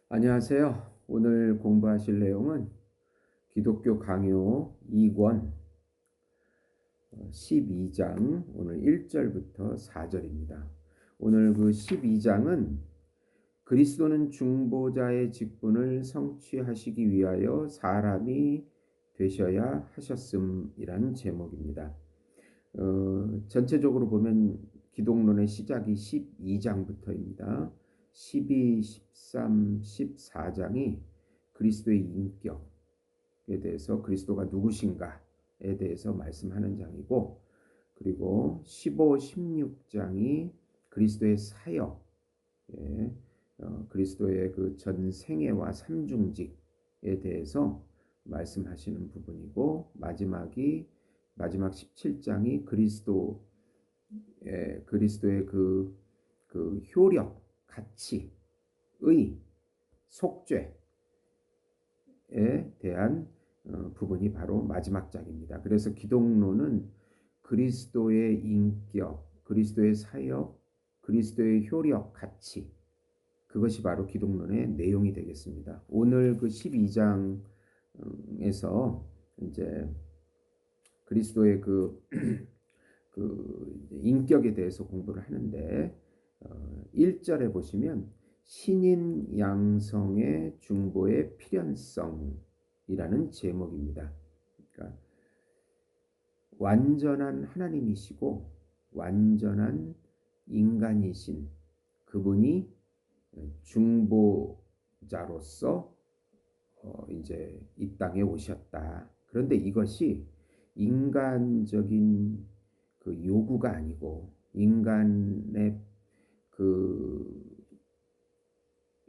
안녕하세요. 오늘 공부하실 내용은 기독교 강요 2권 12장 오늘 1절부터 4절입니다. 오늘 그 12장은 그리스도는 중보자의 직분을 성취하시기 위하여 사람이 되셔야 하셨음이라는 제목입니다. 전체적으로 보면 기독론의 시작이 12장부터입니다. 12, 13, 14장이 그리스도의 인격에 대해서 그리스도가 누구신가에 대해서 말씀하는 장이고, 그리고 15, 16장이 그리스도의 사역, 그리스도의 그 전 생애와 삼중직에 대해서 말씀하시는 부분이고, 마지막 17장이 그리스도의 그 효력, 가치, 의, 속죄에 대한 부분이 바로 마지막 장입니다. 그래서 기독론은 그리스도의 인격, 그리스도의 사역, 그리스도의 효력, 가치, 그것이 바로 기독론의 내용이 되겠습니다. 오늘 그 12장에서 이제 그리스도의 그 인격에 대해서 공부를 하는데, 1절에 보시면 신인 양성의 중보의 필연성이라는 제목입니다. 그러니까 완전한 하나님이시고 완전한 인간이신 그분이 중보자로서 이제 이 땅에 오셨다. 그런데 이것이 인간적인 그 요구가 아니고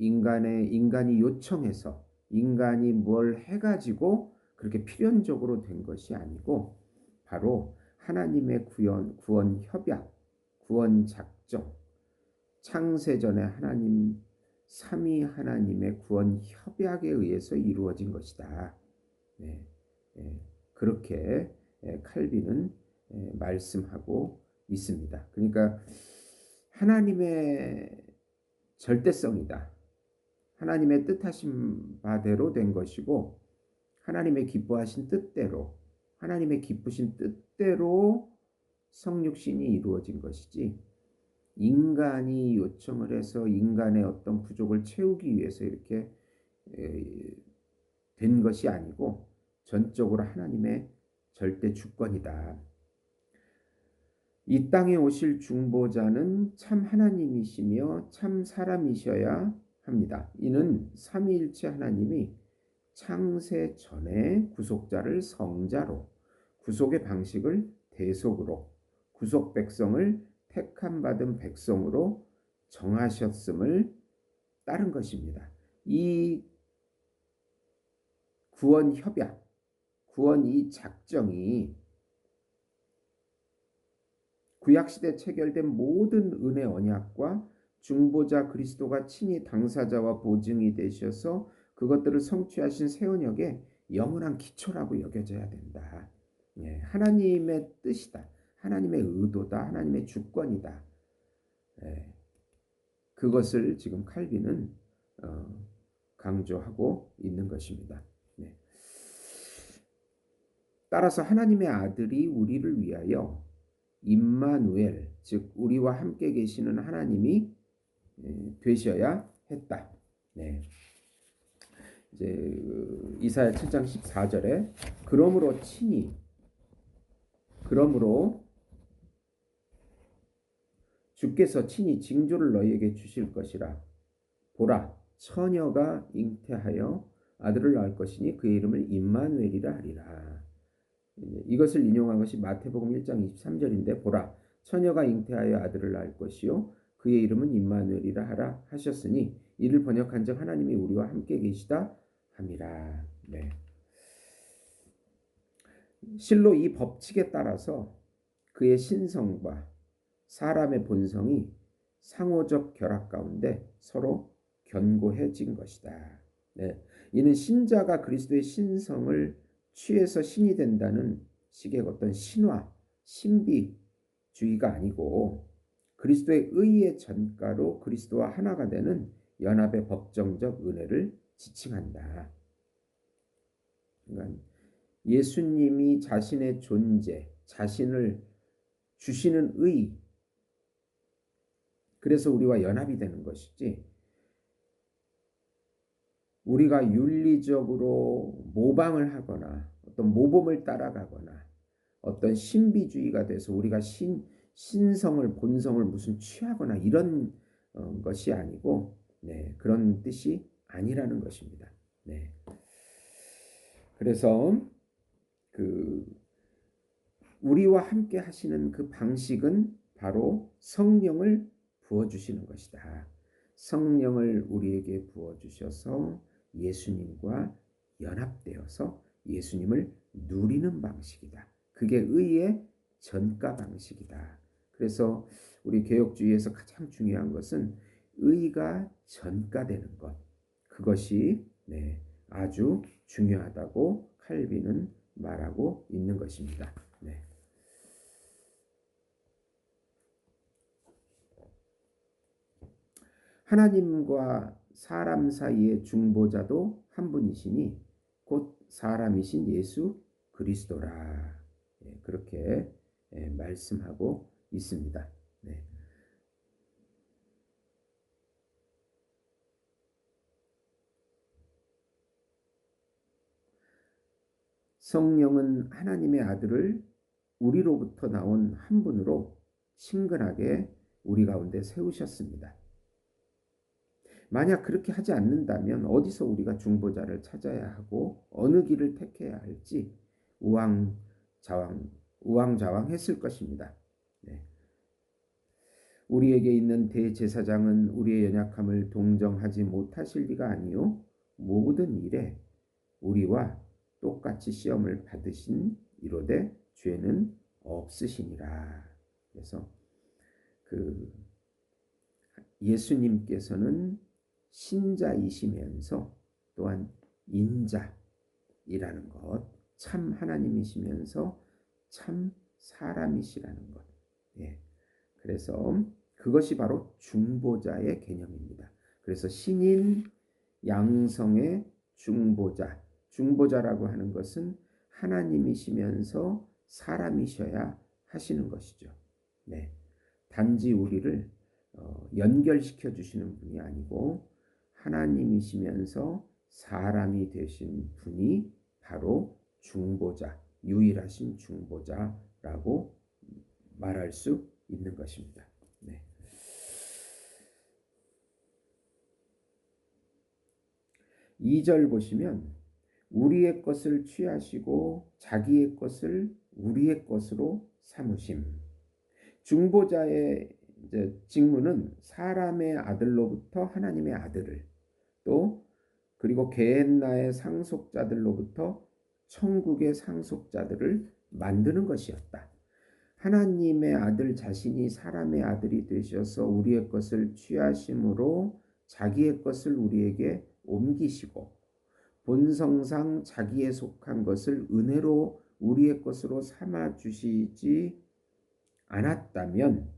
인간의 인간이 요청해서 인간이 뭘 해가지고 그렇게 필연적으로 된 것이 아니고 바로 하나님의 구원 협약, 구원 작정, 창세전에 하나님 삼위 하나님의 구원 협약에 의해서 이루어진 것이다. 네, 그렇게 칼빈은 말씀하고 있습니다. 그러니까 하나님의 절대성이다. 하나님의 뜻하신 바대로 된 것이고 하나님의 기뻐하신 뜻대로, 하나님의 기쁘신 뜻대로 성육신이 이루어진 것이지, 인간이 요청을 해서 인간의 어떤 부족을 채우기 위해서 이렇게 된 것이 아니고 전적으로 하나님의 절대 주권이다. 이 땅에 오실 중보자는 참 하나님이시며 참 사람이셔야 합니다. 이는 삼위일체 하나님이 창세 전에 구속자를 성자로, 구속의 방식을 대속으로, 구속 백성을 택함 받은 백성으로 정하셨음을 따른 것입니다. 이 구원 협약, 구원 이 작정이 구약시대 체결된 모든 은혜 언약과 중보자 그리스도가 친히 당사자와 보증이 되셔서 그것들을 성취하신 새 언약의 영원한 기초라고 여겨져야 된다. 하나님의 뜻이다. 하나님의 의도다. 하나님의 주권이다. 그것을 지금 칼빈은 강조하고 있는 것입니다. 따라서 하나님의 아들이 우리를 위하여 임마누엘, 즉 우리와 함께 계시는 하나님이 되셔야 했다. 이제 이사야 7장 14절에 그러므로 주께서 친히 징조를 너희에게 주실 것이라. 보라, 처녀가 잉태하여 아들을 낳을 것이니 그의 이름을 임마누엘이라 하리라. 이것을 인용한 것이 마태복음 1장 23절인데, 보라, 처녀가 잉태하여 아들을 낳을 것이요 그의 이름은 임마누엘이라 하라 하셨으니 이를 번역한즉 하나님이 우리와 함께 계시다 함이라. 실로 이 법칙에 따라서 그의 신성과 사람의 본성이 상호적 결합 가운데 서로 견고해진 것이다. 이는 신자가 그리스도의 신성을 취해서 신이 된다는 식의 어떤 신화, 신비주의가 아니고 그리스도의 의의 전가로 그리스도와 하나가 되는 연합의 법정적 은혜를 지칭한다. 그러니까 예수님이 자신의 존재, 자신을 주시는 의, 그래서 우리와 연합이 되는 것이지, 우리가 윤리적으로 모방을 하거나 어떤 모범을 따라가거나 어떤 신비주의가 돼서 우리가 신성을 본성을 무슨 취하거나 이런 것이 아니고, 네, 그런 뜻이 아니라는 것입니다. 네. 그래서 그 우리와 함께 하시는 그 방식은 바로 성령을 부어 주시는 것이다. 성령을 우리에게 부어 주셔서 예수님과 연합되어서 예수님을 누리는 방식이다. 그게 의의 전가 방식이다. 그래서 우리 개혁주의에서 가장 중요한 것은 의가 전가되는 것. 그것이 네, 아주 중요하다고 칼빈은 말하고 있는 것입니다. 네. 하나님과 사람 사이의 중보자도 한 분이시니 곧 사람이신 예수 그리스도라. 그렇게 말씀하고 있습니다. 네. 성령은 하나님의 아들을 우리로부터 나온 한 분으로 친근하게 우리 가운데 세우셨습니다. 만약 그렇게 하지 않는다면 어디서 우리가 중보자를 찾아야 하고 어느 길을 택해야 할지 우왕좌왕했을 것입니다. 네. 우리에게 있는 대제사장은 우리의 연약함을 동정하지 못하실 리가 아니요 모든 일에 우리와 똑같이 시험을 받으신 이로되 죄는 없으시니라. 그래서 그 예수님께서는 신자이시면서 또한 인자이라는 것, 참 하나님이시면서 참 사람이시라는 것. 예. 그래서 그것이 바로 중보자의 개념입니다. 그래서 신인 양성의 중보자, 중보자라고 하는 것은 하나님이시면서 사람이셔야 하시는 것이죠. 네. 단지 우리를 연결시켜 주시는 분이 아니고 하나님이시면서 사람이 되신 분이 바로 중보자, 유일하신 중보자라고 말할 수 있는 것입니다. 네. 2절 보시면 우리의 것을 취하시고 자기의 것을 우리의 것으로 삼으심. 중보자의 직무는 사람의 아들로부터 하나님의 아들을, 또 그리고 게헨나의 상속자들로부터 천국의 상속자들을 만드는 것이었다. 하나님의 아들 자신이 사람의 아들이 되셔서 우리의 것을 취하심으로 자기의 것을 우리에게 옮기시고 본성상 자기에 속한 것을 은혜로 우리의 것으로 삼아 주시지 않았다면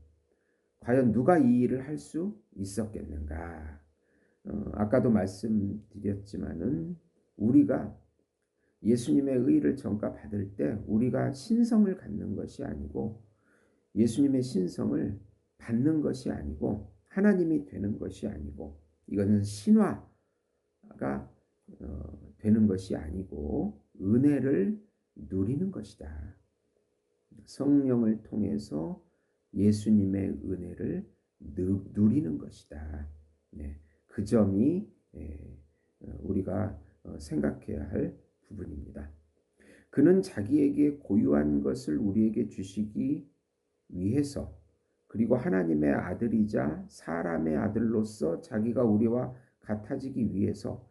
과연 누가 이 일을 할 수 있었겠는가? 아까도 말씀드렸지만은 우리가 예수님의 의를 전가받을 때 우리가 신성을 갖는 것이 아니고 예수님의 신성을 받는 것이 아니고 하나님이 되는 것이 아니고 이것은 신화가 되는 것이 아니고 은혜를 누리는 것이다. 성령을 통해서 예수님의 은혜를 누리는 것이다. 네, 그 점이 우리가 생각해야 할 부분입니다. 그는 자기에게 고유한 것을 우리에게 주시기 위해서 그리고 하나님의 아들이자 사람의 아들로서 자기가 우리와 같아지기 위해서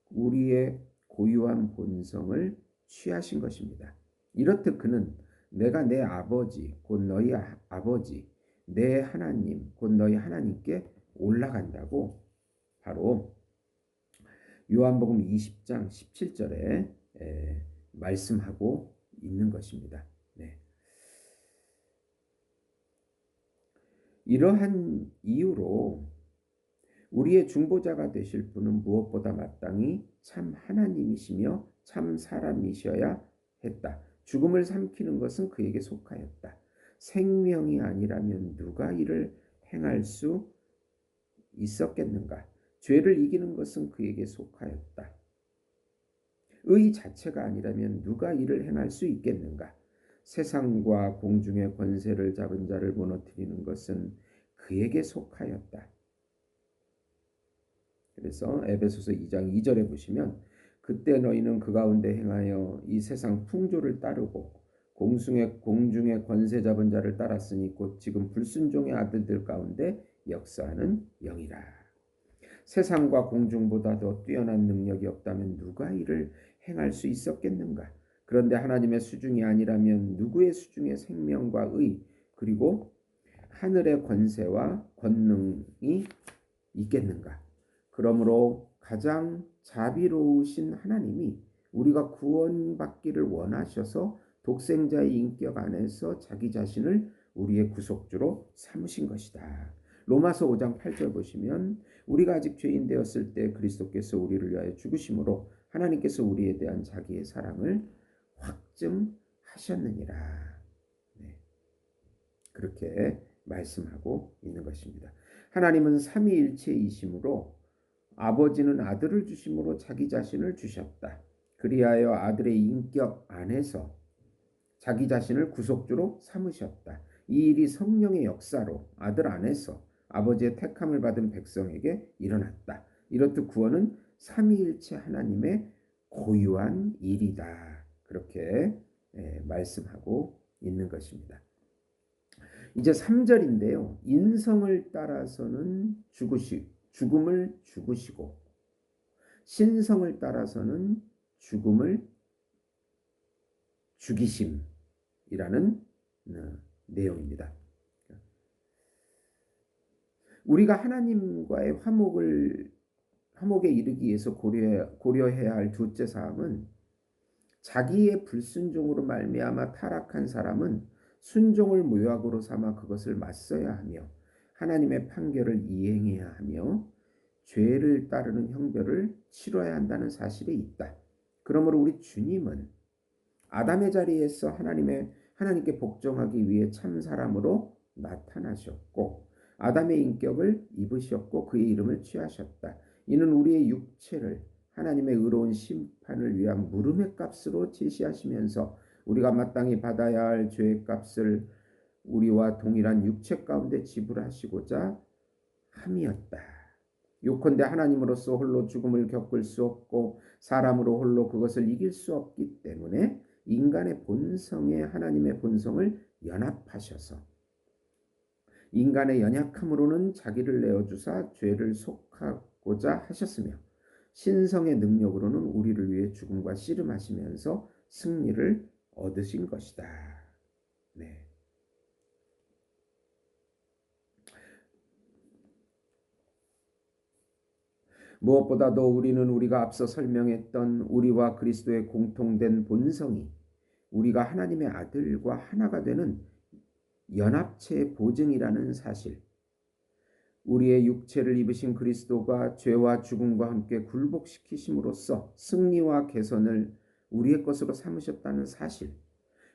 우리의 고유한 본성을 취하신 것입니다. 이렇듯 그는 내가 내 아버지 곧 너희 아버지 내 하나님 곧 너희 하나님께 올라간다고 바로 요한복음 20장 17절에 말씀하고 있는 것입니다. 네. 이러한 이유로 우리의 중보자가 되실 분은 무엇보다 마땅히 참 하나님이시며 참 사람이셔야 했다. 죽음을 삼키는 것은 그에게 속하였다. 생명이 아니라면 누가 이를 행할 수 있었겠는가? 죄를 이기는 것은 그에게 속하였다. 의 자체가 아니라면 누가 이를 행할 수 있겠는가? 세상과 공중의 권세를 잡은 자를 무너뜨리는 것은 그에게 속하였다. 그래서 에베소서 2장 2절에 보시면 그때 너희는 그 가운데 행하여 이 세상 풍조를 따르고 공중의 권세 잡은 자를 따랐으니 곧 지금 불순종의 아들들 가운데 역사하는 영이라. 세상과 공중보다 더 뛰어난 능력이 없다면 누가 이를 행할 수 있었겠는가? 그런데 하나님의 수중이 아니라면 누구의 수중에 생명과 의 그리고 하늘의 권세와 권능이 있겠는가? 그러므로 가장 자비로우신 하나님이 우리가 구원받기를 원하셔서 독생자의 인격 안에서 자기 자신을 우리의 구속주로 삼으신 것이다. 로마서 5장 8절 보시면 우리가 아직 죄인 되었을 때 그리스도께서 우리를 위하여 죽으심으로 하나님께서 우리에 대한 자기의 사랑을 확증하셨느니라. 네, 그렇게 말씀하고 있는 것입니다. 하나님은 삼위일체이심으로 아버지는 아들을 주심으로 자기 자신을 주셨다. 그리하여 아들의 인격 안에서 자기 자신을 구속주로 삼으셨다. 이 일이 성령의 역사로 아들 안에서 아버지의 택함을 받은 백성에게 일어났다. 이렇듯 구원은 삼위일체 하나님의 고유한 일이다. 그렇게 말씀하고 있는 것입니다. 이제 3절인데요. 인성을 따라서는 죽음을 죽으시고 신성을 따라서는 죽음을 죽이심이라는 내용입니다. 우리가 하나님과의 화목에 이르기 위해서 고려해야 할 둘째 사항은 자기의 불순종으로 말미암아 타락한 사람은 순종을 모욕으로 삼아 그것을 맞서야 하며 하나님의 판결을 이행해야 하며 죄를 따르는 형벌을 치러야 한다는 사실이 있다. 그러므로 우리 주님은 아담의 자리에서 하나님께 복종하기 위해 참 사람으로 나타나셨고 아담의 인격을 입으셨고 그의 이름을 취하셨다. 이는 우리의 육체를 하나님의 의로운 심판을 위한 물음의 값으로 제시하시면서 우리가 마땅히 받아야 할 죄의 값을 우리와 동일한 육체 가운데 지불하시고자 함이었다. 요컨대 하나님으로서 홀로 죽음을 겪을 수 없고 사람으로 홀로 그것을 이길 수 없기 때문에 인간의 본성에 하나님의 본성을 연합하셔서 인간의 연약함으로는 자기를 내어주사 죄를 속하고자 하셨으며 신성의 능력으로는 우리를 위해 죽음과 씨름하시면서 승리를 얻으신 것이다. 네. 무엇보다도 우리는 우리가 앞서 설명했던 우리와 그리스도의 공통된 본성이 우리가 하나님의 아들과 하나가 되는 연합체의 보증이라는 사실, 우리의 육체를 입으신 그리스도가 죄와 죽음과 함께 굴복시키심으로써 승리와 개선을 우리의 것으로 삼으셨다는 사실,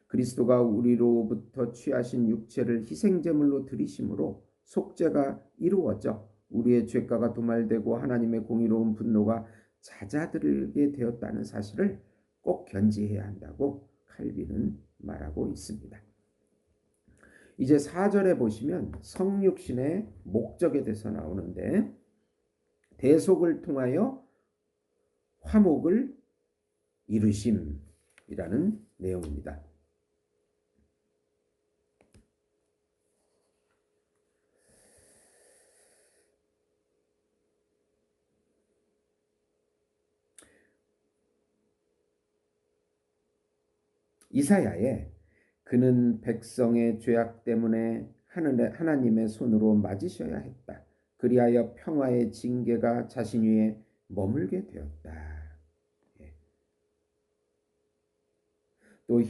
그리스도가 우리로부터 취하신 육체를 희생제물로 드리심으로 속죄가 이루어져 우리의 죄가가 도말되고 하나님의 공의로운 분노가 잦아들게 되었다는 사실을 꼭 견지해야 한다고 칼빈은 말하고 있습니다. 이제 4절에 보시면 성육신의 목적에 대해서 나오는데 대속을 통하여 화목을 이루심이라는 내용입니다. 이사야에 그는 백성의 죄악 때문에 하나님의 손으로 맞으셔야 했다. 그리하여 평화의 징계가 자신 위에 머물게 되었다. 또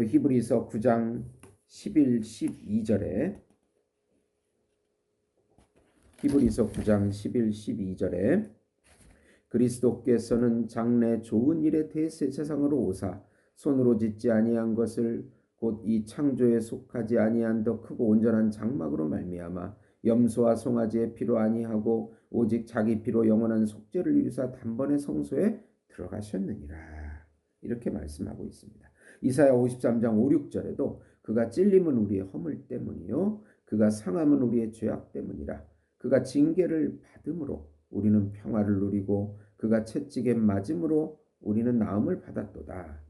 히브리서 9장 11, 12절에 히브리서 9장 11, 12절에 그리스도께서는 장래 좋은 일에 대해서 세상으로 오사 손으로 짓지 아니한 것을 곧 이 창조에 속하지 아니한 더 크고 온전한 장막으로 말미암아 염소와 송아지의 피로 아니하고 오직 자기 피로 영원한 속죄를 이루사 단번에 성소에 들어가셨느니라. 이렇게 말씀하고 있습니다. 이사야 53장 5, 6절에도 그가 찔림은 우리의 허물 때문이요 그가 상함은 우리의 죄악 때문이라. 그가 징계를 받음으로 우리는 평화를 누리고 그가 채찍에 맞음으로 우리는 나음을 받았도다.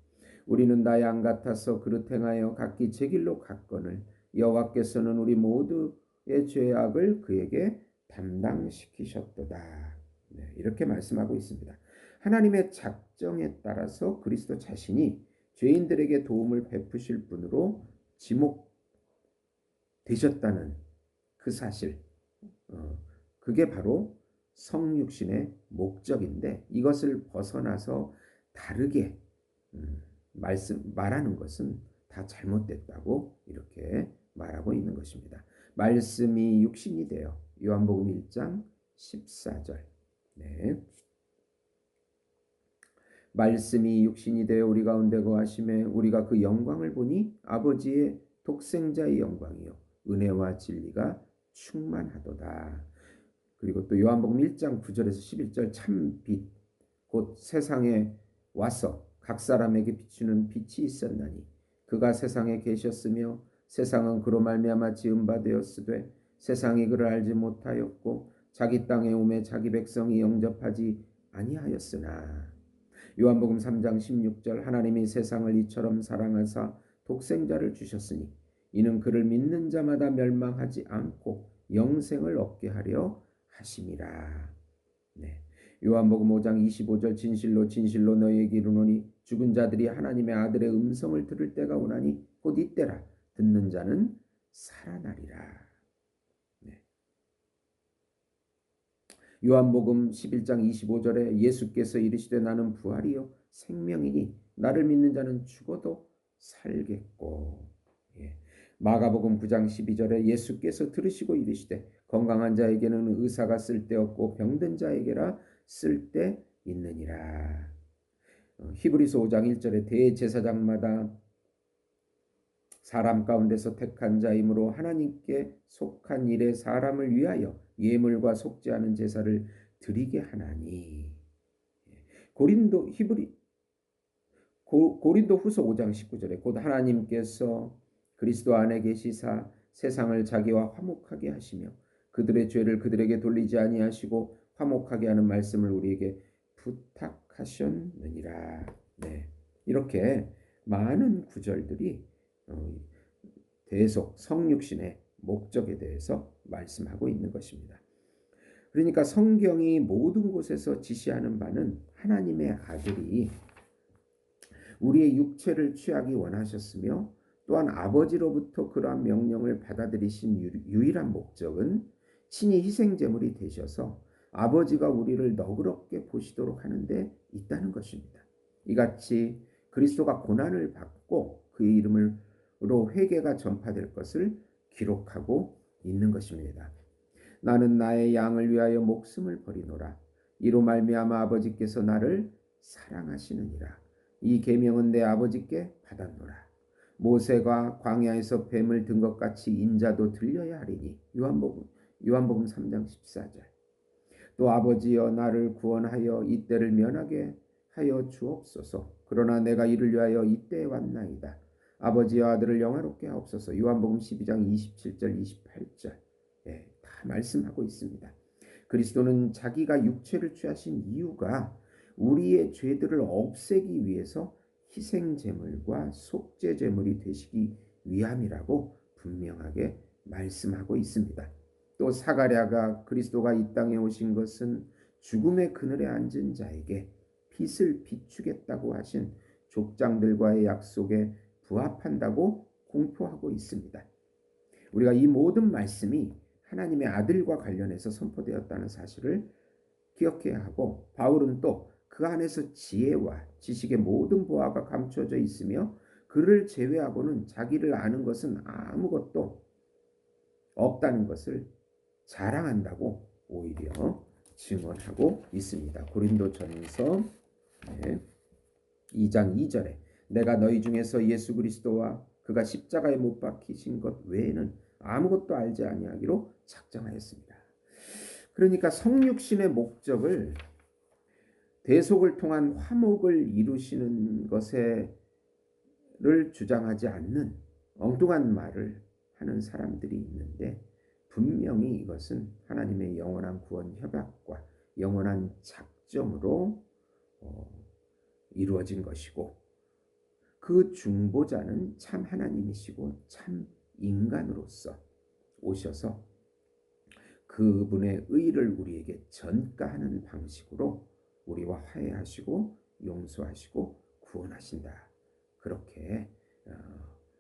우리는 나 양 같아서 그릇 행하여 각기 제 길로 갔거늘 여호와께서는 우리 모두의 죄악을 그에게 담당시키셨도다. 네, 이렇게 말씀하고 있습니다. 하나님의 작정에 따라서 그리스도 자신이 죄인들에게 도움을 베푸실 분으로 지목되셨다는 그 사실, 그게 바로 성육신의 목적인데 이것을 벗어나서 다르게 말하는 것은 다 잘못됐다고 이렇게 말하고 있는 것입니다. 말씀이 육신이 되어 요한복음 1장 14절. 네. 말씀이 육신이 되어 우리 가운데 거하심에 우리가 그 영광을 보니 아버지의 독생자의 영광이요 은혜와 진리가 충만하도다. 그리고 또 요한복음 1장 9절에서 11절 참 빛 곧 세상에 와서 각 사람에게 비추는 빛이 있었나니 그가 세상에 계셨으며 세상은 그로 말미암아 지은 바 되었으되 세상이 그를 알지 못하였고 자기 땅에 오매 자기 백성이 영접하지 아니하였으나 요한복음 3장 16절 하나님이 세상을 이처럼 사랑하사 독생자를 주셨으니 이는 그를 믿는 자마다 멸망하지 않고 영생을 얻게 하려 하심이라. 네. 요한복음 5장 25절 진실로 진실로 너희에게 이르노니 죽은 자들이 하나님의 아들의 음성을 들을 때가 오나니 곧 이때라. 듣는 자는 살아나리라. 네. 요한복음 11장 25절에 예수께서 이르시되 나는 부활이요 생명이니 나를 믿는 자는 죽어도 살겠고. 예. 마가복음 9장 12절에 예수께서 들으시고 이르시되 건강한 자에게는 의사가 쓸데없고 병든 자에게라 쓸데 있느니라. 히브리서 5장 1절에 대제사장마다 사람 가운데서 택한 자이므로 하나님께 속한 일에 사람을 위하여 예물과 속죄하는 제사를 드리게 하나니. 고린도 후서 5장 19절에 곧 하나님께서 그리스도 안에 계시사 세상을 자기와 화목하게 하시며 그들의 죄를 그들에게 돌리지 아니하시고 화목하게 하는 말씀을 우리에게 부탁하셨느니라. 네, 이렇게 많은 구절들이 대속 성육신의 목적에 대해서 말씀하고 있는 것입니다. 그러니까 성경이 모든 곳에서 지시하는 바는 하나님의 아들이 우리의 육체를 취하기 원하셨으며 또한 아버지로부터 그러한 명령을 받아들이신 유일한 목적은 친히 희생제물이 되셔서 아버지가 우리를 너그럽게 보시도록 하는 데 있다는 것입니다. 이같이 그리스도가 고난을 받고 그의 이름으로 회개가 전파될 것을 기록하고 있는 것입니다. 나는 나의 양을 위하여 목숨을 버리노라. 이로 말미암아 아버지께서 나를 사랑하시느니라. 이 계명은 내 아버지께 받았노라. 모세가 광야에서 뱀을 든 것 같이 인자도 들려야 하리니. 요한복음 3장 14절. 또 아버지여 나를 구원하여 이때를 면하게 하여 주옵소서. 그러나 내가 이를 위하여 이때에 왔나이다. 아버지여 아들을 영화롭게 하옵소서. 요한복음 12장 27절 28절. 예, 다 말씀하고 있습니다. 그리스도는 자기가 육체를 취하신 이유가 우리의 죄들을 없애기 위해서 희생제물과 속죄제물이 되시기 위함이라고 분명하게 말씀하고 있습니다. 또 사가랴가 그리스도가 이 땅에 오신 것은 죽음의 그늘에 앉은 자에게 빛을 비추겠다고 하신 족장들과의 약속에 부합한다고 공포하고 있습니다. 우리가 이 모든 말씀이 하나님의 아들과 관련해서 선포되었다는 사실을 기억해야 하고 바울은 또 그 안에서 지혜와 지식의 모든 보화가 감춰져 있으며 그를 제외하고는 자기를 아는 것은 아무것도 없다는 것을 자랑한다고 오히려 증언하고 있습니다. 고린도전서 네, 2장 2절에 내가 너희 중에서 예수 그리스도와 그가 십자가에 못 박히신 것 외에는 아무것도 알지 아니하기로 작정하였습니다. 그러니까 성육신의 목적을 대속을 통한 화목을 이루시는 것에를 주장하지 않는 엉뚱한 말을 하는 사람들이 있는데 분명히 이것은 하나님의 영원한 구원 협약과 영원한 작정으로 이루어진 것이고 그 중보자는 참 하나님이시고 참 인간으로서 오셔서 그분의 의를 우리에게 전가하는 방식으로 우리와 화해하시고 용서하시고 구원하신다. 그렇게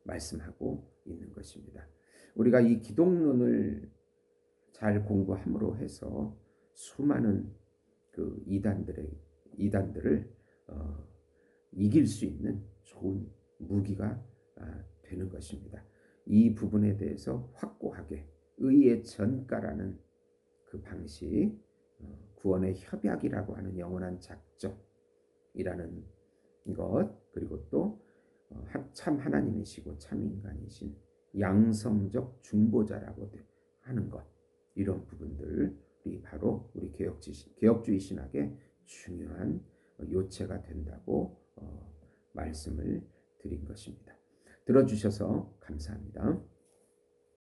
말씀하고 있는 것입니다. 우리가 이 기독론을 잘 공부함으로 해서 수많은 그 이단들을 이길 수 있는 좋은 무기가 되는 것입니다. 이 부분에 대해서 확고하게 의의 전가라는 그 방식, 구원의 협약이라고 하는 영원한 작정이라는 것, 그리고 또 참 하나님이시고 참 인간이신 양성적 중보자라고 하는 것, 이런 부분들이 바로 우리 개혁주의 신학의 중요한 요체가 된다고 말씀을 드린 것입니다. 들어주셔서 감사합니다.